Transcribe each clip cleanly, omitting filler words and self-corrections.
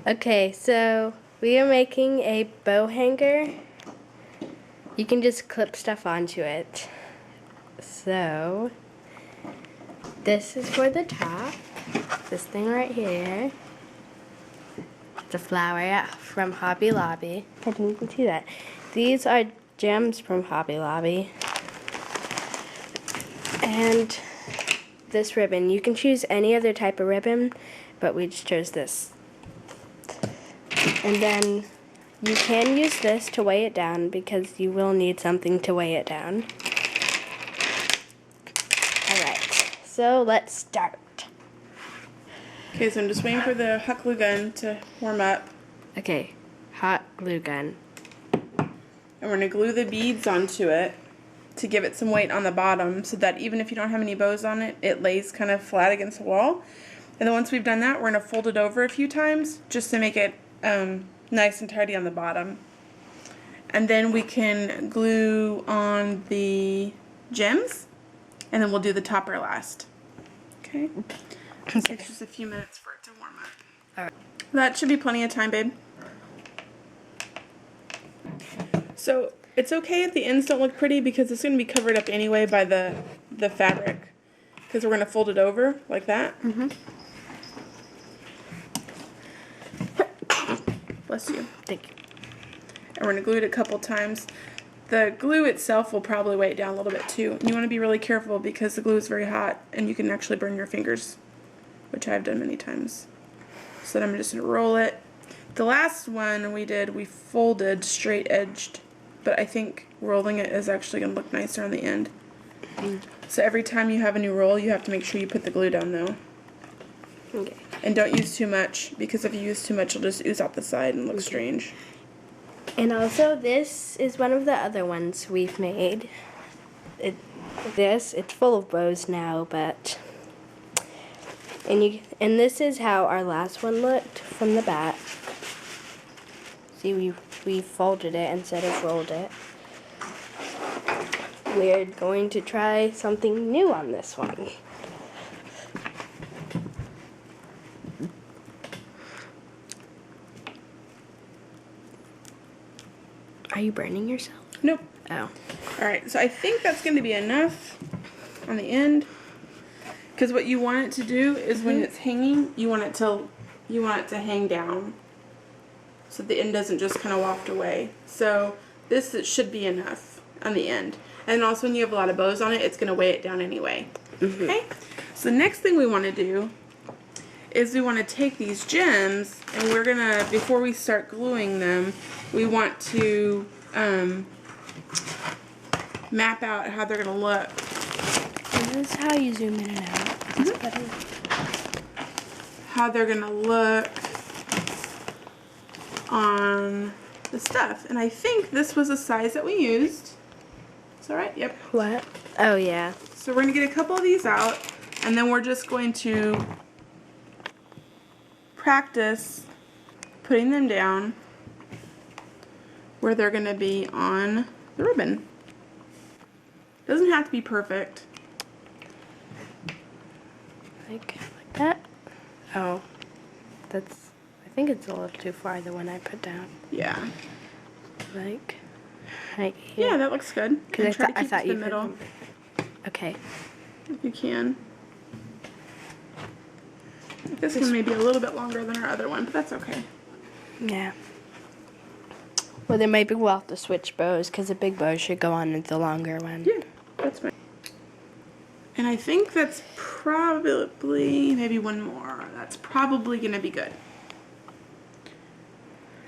Okay, so we are making a bow hanger. You can just clip stuff onto it. So, this is for the top. This thing right here. It's a flower from Hobby Lobby. I didn't even see that. These are gems from Hobby Lobby. And this ribbon. You can choose any other type of ribbon, but we just chose this. And then you can use this to weigh it down because you will need something to weigh it down. Alright, so let's start. Okay, so I'm just waiting for the hot glue gun to warm up. Okay, hot glue gun. And we're going to glue the beads onto it to give it some weight on the bottom so that even if you don't have any bows on it, it lays kind of flat against the wall. And then once we've done that, we're going to fold it over a few times just to make it nice and tidy on the bottom. And then we can glue on the gems, and then we'll do the topper last. Okay? So it's just a few minutes for it to warm up. Alright. That should be plenty of time, babe. So it's okay if the ends don't look pretty because it's going to be covered up anyway by the fabric. Because we're going to fold it over like that. Mm-hmm. Bless you. Thank you. And we're going to glue it a couple times. The glue itself will probably weigh it down a little bit too. And you want to be really careful because the glue is very hot and you can actually burn your fingers, which I've done many times. So then I'm just going to roll it. The last one we did, we folded straight edged, but I think rolling it is actually going to look nicer on the end. So every time you have a new roll, you have to make sure you put the glue down though. Okay. And don't use too much, because if you use too much, it'll just ooze out the side and look strange. And also, this is one of the other ones we've made. It's full of bows now, but and this is how our last one looked from the back. See, we folded it instead of rolled it. We're going to try something new on this one. Are you burning yourself? Nope. Oh. Alright, so I think that's going to be enough on the end. Because what you want it to do is when it's hanging, you want it to hang down. So the end doesn't just kind of waft away. So this should be enough on the end. And also when you have a lot of bows on it, it's going to weigh it down anyway. Okay? So the next thing we want to do is we want to take these gems and we're going to, before we start gluing them, we want to map out how they're going to look. And this is how you zoom in and out. It's better. How they're going to look on the stuff. And I think this was the size that we used. Is that right? Yep. What? Oh, yeah. So we're going to get a couple of these out, and then we're just going to practice putting them down where they're going to be on the ribbon. Doesn't have to be perfect. Like that? Oh, I think it's a little too far, the one I put down. Yeah. Like here. Yeah, that looks good. Because And I thought to you the middle Okay. if you can. This one may be a little bit longer than our other one, but that's okay. Yeah. Well, then maybe we'll have to switch bows because the big bow should go on the longer one. Yeah, that's fine. And I think that's probably, maybe one more. That's probably going to be good.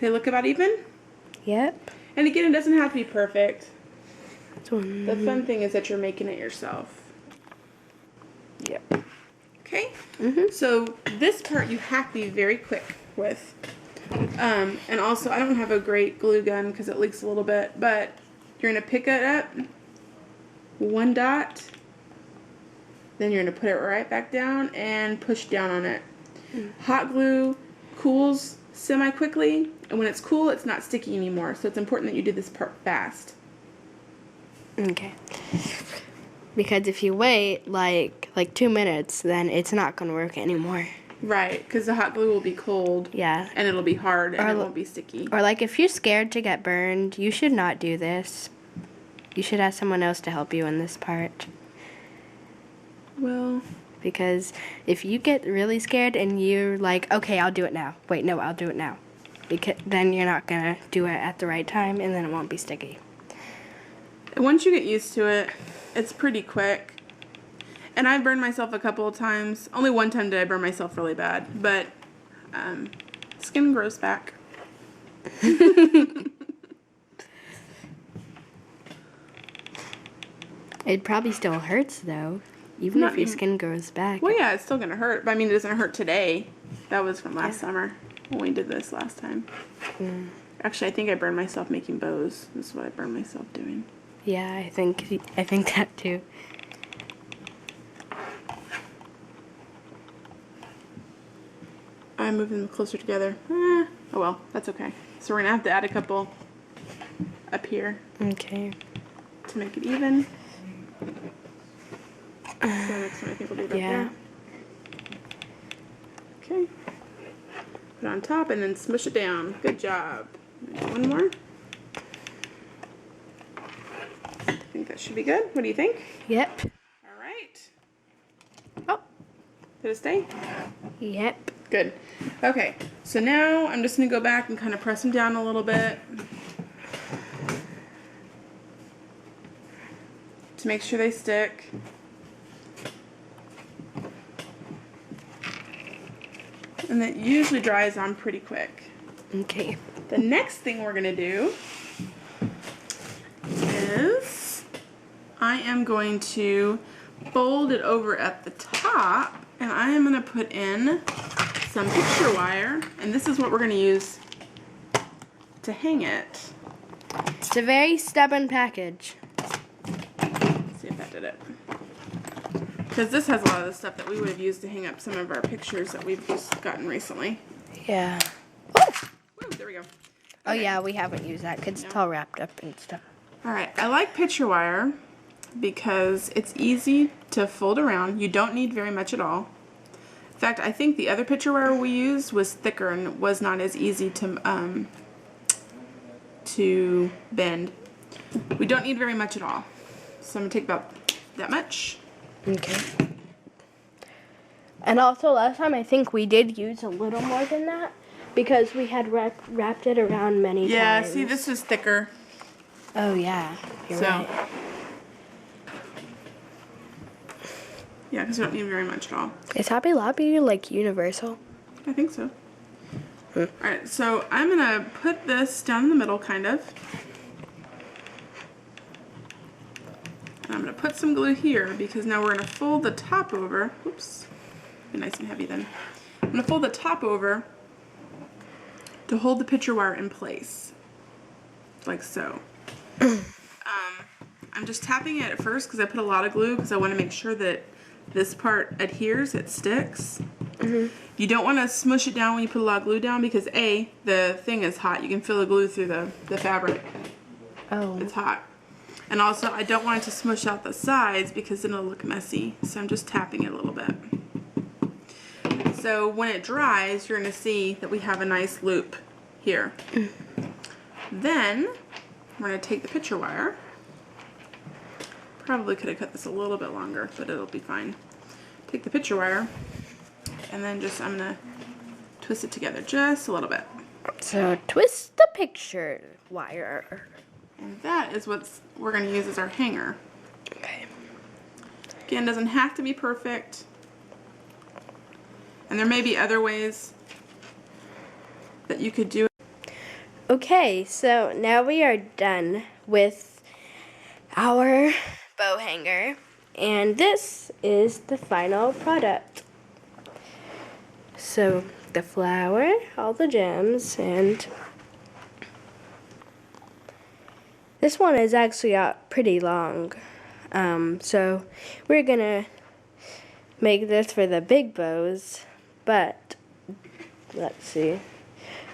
They look about even? Yep. And again, it doesn't have to be perfect. So, The fun thing is that you're making it yourself. Yep. Okay? So this part you have to be very quick with. And also, I don't have a great glue gun because it leaks a little bit, but you're going to pick it up, one dot, then you're going to put it right back down and push down on it. Hot glue cools semi-quickly, and when it's cool, it's not sticky anymore, so it's important that you do this part fast. Okay. Because if you wait like 2 minutes, then it's not going to work anymore. Right, because the hot glue will be cold. Yeah. And it'll be hard and Or it l- won't be sticky. Or like if you're scared to get burned, you should not do this. You should have someone else to help you in this part. Well, Because if you get really scared and you're like, okay, I'll do it now. Wait, no, I'll do it now. Because then you're not gonna do it at the right time and then it won't be sticky. once you get used to it, it's pretty quick. And I burned myself a couple of times. Only one time did I burn myself really bad, but skin grows back. It probably still hurts though, even Not if your even- skin grows back. Well, yeah, it's still gonna hurt, but I mean, it doesn't hurt today. That was from last summer when we did this last time. Actually, I think I burned myself making bows. This is what I burned myself doing. Yeah, I think that too. I'm moving them closer together. Oh well, that's okay. So we're gonna have to add a couple up here Okay. to make it even. So next one I think we'll do it up Yeah. there. Okay. Put it on top and then smush it down. Good job. One more. I think that should be good. What do you think? Yep. All right. Oh. Did it stay? Yep. Good. Okay, so now I'm just going to go back and kind of press them down a little bit to make sure they stick. And that usually dries on pretty quick. Okay. The next thing we're going to do is I am going to fold it over at the top, and I am going to put in some picture wire, and this is what we're going to use to hang it. It's a very stubborn package. Let's see if that did it. Because this has a lot of the stuff that we would have used to hang up some of our pictures that we've just gotten recently. Yeah. Woo, there we go. Oh yeah, we haven't used that because it's all wrapped up and stuff. Alright, I like picture wire because it's easy to fold around. You don't need very much at all. In fact, I think the other picture wire we used was thicker and was not as easy to bend. We don't need very much at all. So I'm going to take about that much. Okay. And also last time I think we did use a little more than that because we had wrapped it around many Yeah, times. see, this is thicker. Oh yeah, you're So, right. yeah, because we don't need very much at all. Is Hobby Lobby like universal? I think so. Alright, so I'm going to put this down in the middle, kind of. And I'm going to put some glue here because now we're going to fold the top over. Oops. Be nice and heavy then. I'm going to fold the top over to hold the picture wire in place. Like so. I'm just tapping it at first because I put a lot of glue because I want to make sure that this part adheres, it sticks. You don't want to smush it down when you put a lot of glue down because A, the thing is hot. You can feel the glue through the fabric. Oh. It's hot. And also I don't want it to smush out the sides because then it'll look messy. So I'm just tapping it a little bit. So when it dries, you're going to see that we have a nice loop here. Then we're going to take the picture wire. Probably could have cut this a little bit longer, but it'll be fine. Take the picture wire and then just I'm going to twist it together just a little bit. So twist the picture wire. And that is what we're going to use as our hanger. Okay. Again, doesn't have to be perfect. And there may be other ways that you could do it. Okay, so now we are done with our bow hanger, and this is the final product. So the flower, all the gems, and this one is actually pretty long. So we're gonna make this for the big bows, but let's see.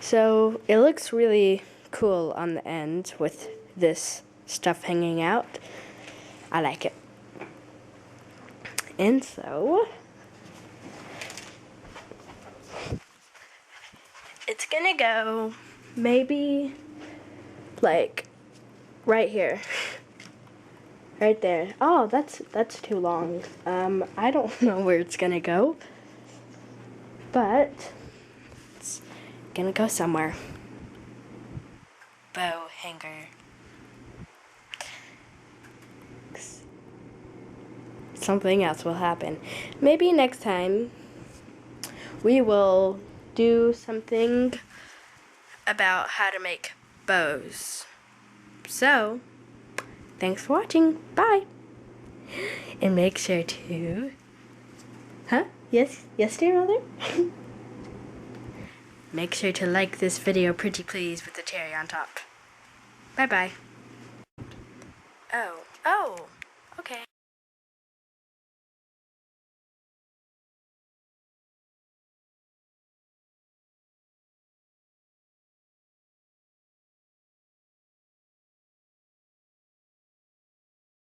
So it looks really cool on the end with this stuff hanging out. I like it. And so it's gonna go maybe like right here. Right there. Oh, that's too long. I don't know where it's gonna go, but it's gonna go somewhere. Bow hanger. Something else will happen. Maybe next time we will do something about how to make bows. So, thanks for watching. Bye. And make sure to... Huh? Yes, dear mother? Make sure to like this video, pretty please, with the cherry on top. Bye-bye. Oh.